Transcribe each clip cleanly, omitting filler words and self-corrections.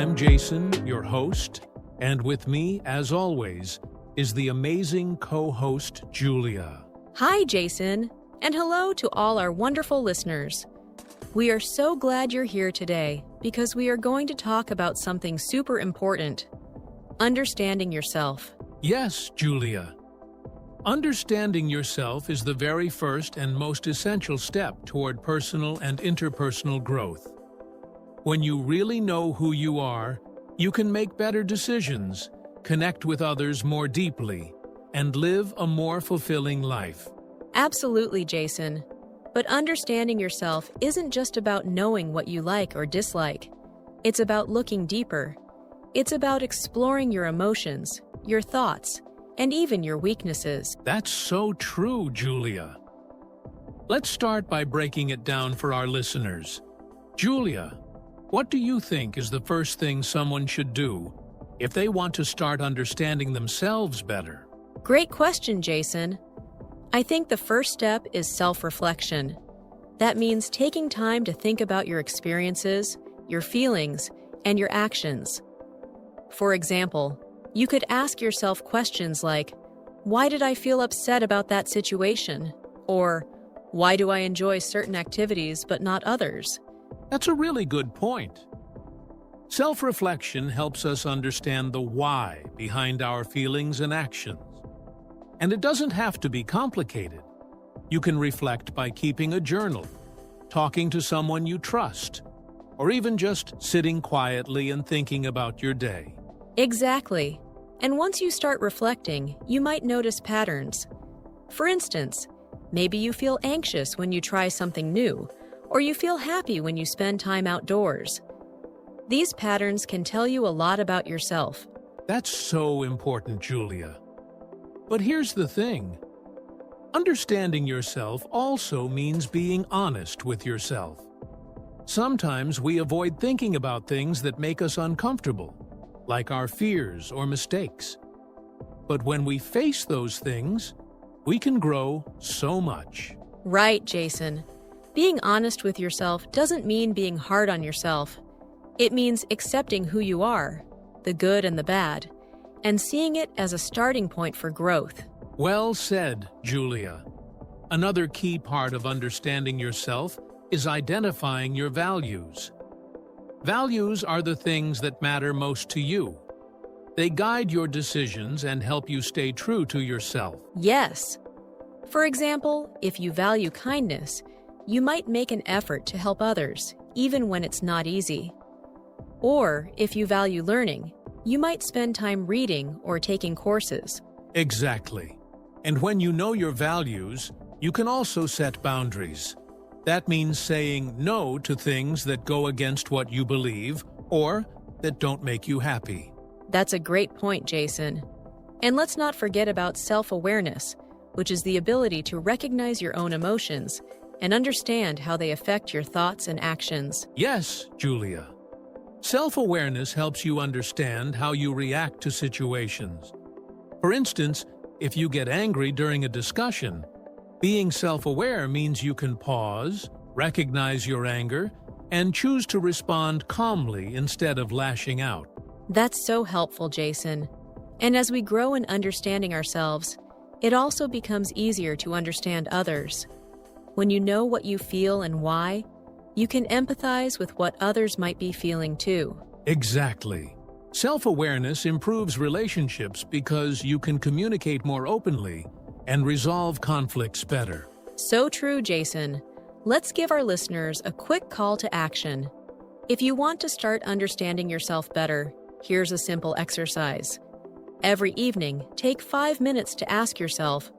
I'm Jason, your host, and with me, as always, is the amazing co-host, Julia. Hi, Jason, and hello to all our wonderful listeners. We are so glad you're here today because we are going to talk about something super important: understanding yourself. Yes, Julia. Understanding yourself is the very first and most essential step toward personal and interpersonal growth. When you really know who you are, you can make better decisions, connect with others more deeply, and live a more fulfilling life. Absolutely, Jason. But understanding yourself isn't just about knowing what you like or dislike. It's about looking deeper. It's about exploring your emotions, your thoughts, and even your weaknesses. That's so true, Julia. Let's start by breaking it down for our listeners. Julia, what do you think is the first thing someone should do if they want to start understanding themselves better? Great question, Jason. I think the first step is self-reflection. That means taking time to think about your experiences, your feelings, and your actions. For example, you could ask yourself questions like, why did I feel upset about that situation? Or, why do I enjoy certain activities but not others? That's a really good point. Self-reflection helps us understand the why behind our feelings and actions. And it doesn't have to be complicated. You can reflect by keeping a journal, talking to someone you trust, or even just sitting quietly and thinking about your day. Exactly. And once you start reflecting, you might notice patterns. For instance, maybe you feel anxious when you try something new, or you feel happy when you spend time outdoors. These patterns can tell you a lot about yourself. That's so important, Julia. But here's the thing. Understanding yourself also means being honest with yourself. Sometimes we avoid thinking about things that make us uncomfortable, like our fears or mistakes. But when we face those things, we can grow so much. Right, Jason. Being honest with yourself doesn't mean being hard on yourself. It means accepting who you are, the good and the bad, and seeing it as a starting point for growth. Well said, Julia. Another key part of understanding yourself is identifying your values. Values are the things that matter most to you. They guide your decisions and help you stay true to yourself. Yes. For example, if you value kindness, you might make an effort to help others, even when it's not easy. Or, if you value learning, you might spend time reading or taking courses. Exactly. And when you know your values, you can also set boundaries. That means saying no to things that go against what you believe or that don't make you happy. That's a great point, Jason. And let's not forget about self-awareness, which is the ability to recognize your own emotions and understand how they affect your thoughts and actions. Yes, Julia. Self-awareness helps you understand how you react to situations. For instance, if you get angry during a discussion, being self-aware means you can pause, recognize your anger, and choose to respond calmly instead of lashing out. That's so helpful, Jason. And as we grow in understanding ourselves, it also becomes easier to understand others. When you know what you feel and why, you can empathize with what others might be feeling too. Exactly. Self-awareness improves relationships because you can communicate more openly and resolve conflicts better. So true, Jason. Let's give our listeners a quick call to action. If you want to start understanding yourself better, here's a simple exercise. Every evening, take 5 minutes to ask yourself,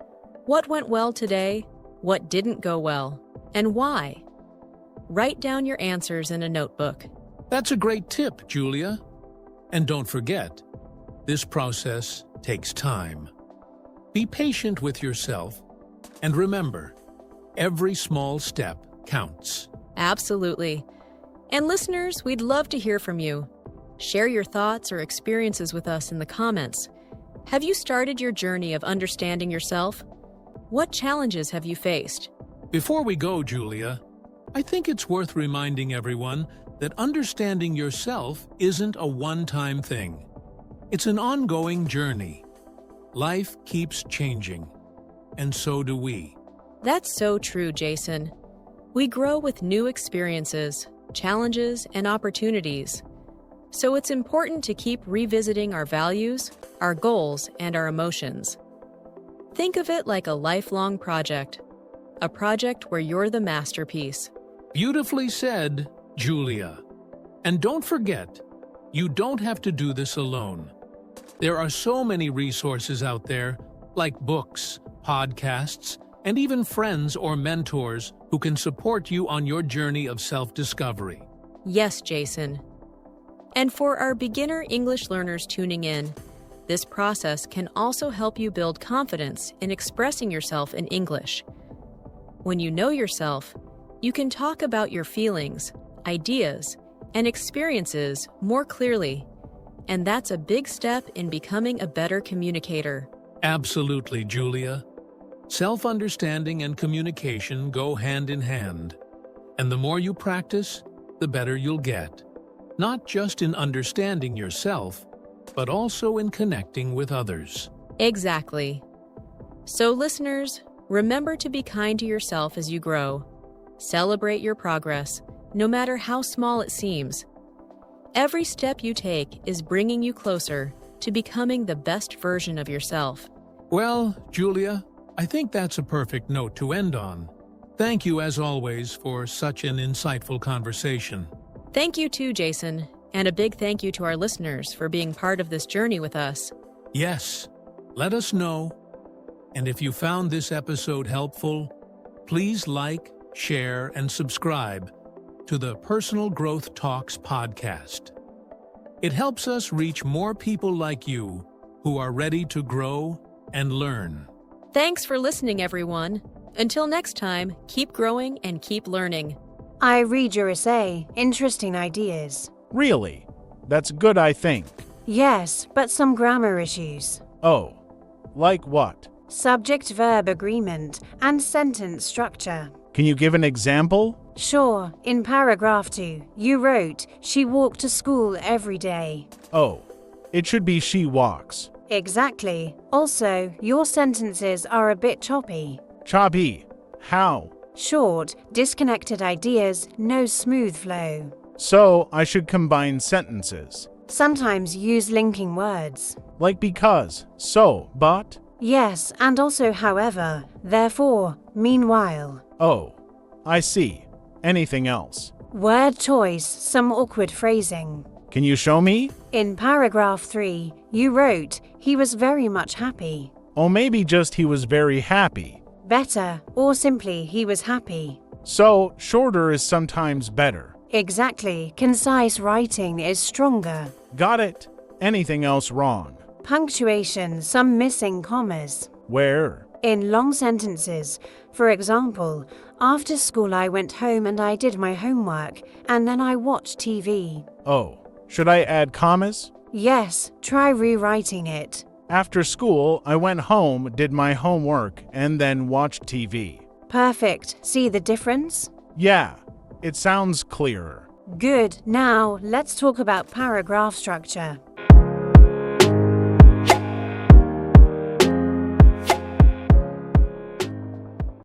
what went well today, what didn't go well, and why? Write down your answers in a notebook. That's a great tip, Julia. And don't forget, this process takes time. Be patient with yourself, and remember, every small step counts. Absolutely. And listeners, we'd love to hear from you. Share your thoughts or experiences with us in the comments. Have you started your journey of understanding yourself? What challenges have you faced? Before we go, Julia, I think it's worth reminding everyone that understanding yourself isn't a one-time thing. It's an ongoing journey. Life keeps changing, and so do we. That's so true, Jason. We grow with new experiences, challenges, and opportunities. So it's important to keep revisiting our values, our goals, and our emotions. Think of it like a lifelong project, a project where you're the masterpiece. Beautifully said, Julia. And don't forget, you don't have to do this alone. There are so many resources out there, like books, podcasts, and even friends or mentors who can support you on your journey of self-discovery. Yes, Jason. And for our beginner English learners tuning in, this process can also help you build confidence in expressing yourself in English. When you know yourself, you can talk about your feelings, ideas, and experiences more clearly, and that's a big step in becoming a better communicator. Absolutely, Julia. Self-understanding and communication go hand in hand, and the more you practice, the better you'll get. Not just in understanding yourself, but also in connecting with others. Exactly. So listeners, remember to be kind to yourself as you grow. Celebrate your progress, no matter how small it seems. Every step you take is bringing you closer to becoming the best version of yourself. Well, Julia, I think that's a perfect note to end on. Thank you, as always, for such an insightful conversation. Thank you too, Jason, and a big thank you to our listeners for being part of this journey with us. Yes, let us know. And if you found this episode helpful, please like, share, and subscribe to the Personal Growth Talks podcast. It helps us reach more people like you who are ready to grow and learn. Thanks for listening, everyone. Until next time, keep growing and keep learning. I read your essay. Interesting ideas. Really? That's good, I think. Yes, but some grammar issues. Oh, like what? Subject-verb agreement and sentence structure. Can you give an example? Sure. In paragraph 2, you wrote, "She walked to school every day." Oh, it should be she walks. Exactly. Also, your sentences are a bit choppy. Choppy. How? Short, disconnected ideas, no smooth flow. So, I should combine sentences. Sometimes use linking words. Like because, so, but? Yes, and also however, therefore, meanwhile. Oh, I see. Anything else? Word choice, some awkward phrasing. Can you show me? In paragraph 3, you wrote, "He was very much happy." Oh, maybe just he was very happy. Better, or simply he was happy. So, shorter is sometimes better. Exactly, concise writing is stronger. Got it. Anything else wrong? Punctuation, some missing commas. Where? In long sentences. For example, after school I went home and I did my homework, and then I watched TV. Oh, should I add commas? Yes, try rewriting it. After school, I went home, did my homework, and then watched TV. Perfect. See the difference? Yeah, it sounds clearer. Good. Now, let's talk about paragraph structure.